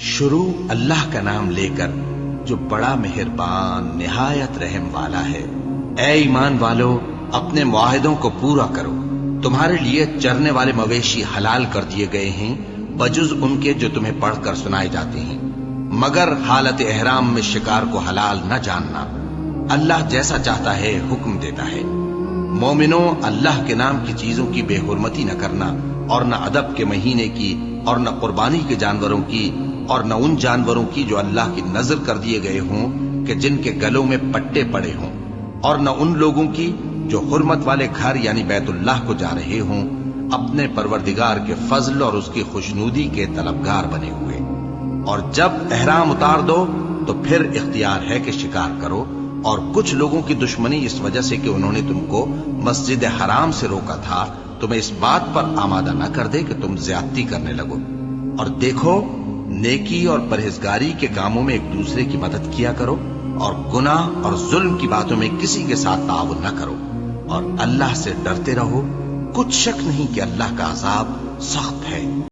شروع اللہ کا نام لے کر جو بڑا مہربان نہایت رحم والا ہے۔ اے ایمان والو، اپنے معاہدوں کو پورا کرو۔ تمہارے لیے چرنے والے مویشی حلال کر دیے گئے ہیں بجز ان کے جو تمہیں پڑھ کر سنائے جاتے ہیں، مگر حالت احرام میں شکار کو حلال نہ جاننا۔ اللہ جیسا چاہتا ہے حکم دیتا ہے۔ مومنوں، اللہ کے نام کی چیزوں کی بے حرمتی نہ کرنا، اور نہ ادب کے مہینے کی، اور نہ قربانی کے جانوروں کی، اور نہ ان جانوروں کی جو اللہ کی نذر کر دیے گئے ہوں کہ جن کے گلوں میں پٹے پڑے ہوں، اور نہ ان لوگوں کی جو حرمت والے گھر یعنی بیت اللہ کو جا رہے ہوں اپنے پروردگار کے فضل اور اس کی خوشنودی کے طلبگار بنے ہوئے۔ اور جب احرام اتار دو تو پھر اختیار ہے کہ شکار کرو، اور کچھ لوگوں کی دشمنی اس وجہ سے کہ انہوں نے تم کو مسجد حرام سے روکا تھا تمہیں اس بات پر آمادہ نہ کر دے کہ تم زیادتی کرنے لگو۔ اور دیکھو، نیکی اور پرہیزگاری کے کاموں میں ایک دوسرے کی مدد کیا کرو، اور گناہ اور ظلم کی باتوں میں کسی کے ساتھ تعاون نہ کرو، اور اللہ سے ڈرتے رہو۔ کچھ شک نہیں کہ اللہ کا عذاب سخت ہے۔